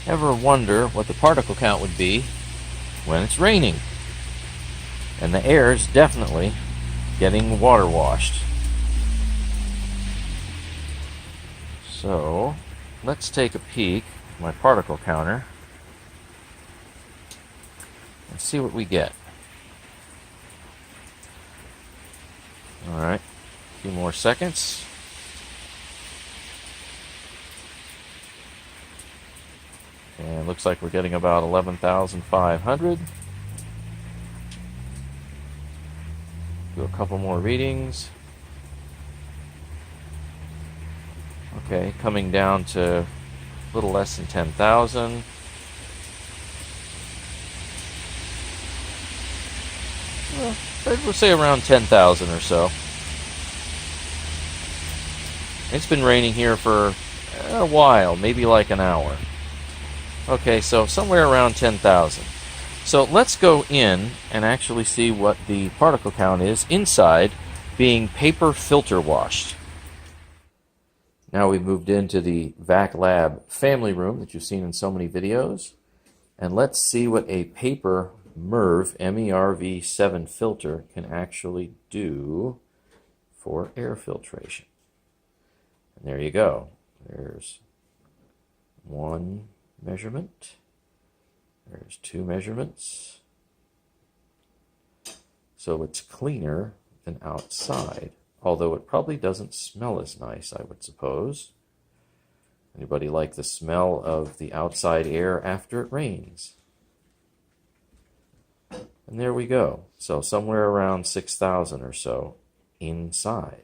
Ever wonder what the particle count would be when it's raining? And the air is definitely getting water washed. So let's take a peek at my particle counter and see what we get. Alright, a few more seconds. And it looks like we're getting about 11,500. Do a couple more readings. Okay, coming down to a little less than 10,000. Well, we'll say around 10,000 or so. It's been raining here for a while, maybe like an hour. Okay, so somewhere around 10,000. So let's go in and actually see what the particle count is inside being paper filter washed. Now we've moved into the VAC Lab family room that you've seen in so many videos. And let's see what a paper MERV, MERV 7 filter can actually do for air filtration. And there you go. There's one measurement. There's two measurements. So it's cleaner than outside, although it probably doesn't smell as nice, I would suppose. Anybody like the smell of the outside air after it rains? And there we go. So somewhere around 6,000 or so inside.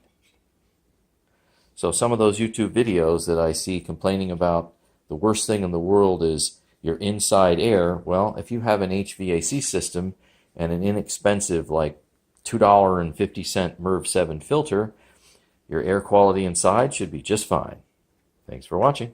So some of those YouTube videos that I see complaining about the worst thing in the world is your inside air, well, if you have an HVAC system and an inexpensive like $2.50 MERV 7 filter, your air quality inside should be just fine. Thanks for watching.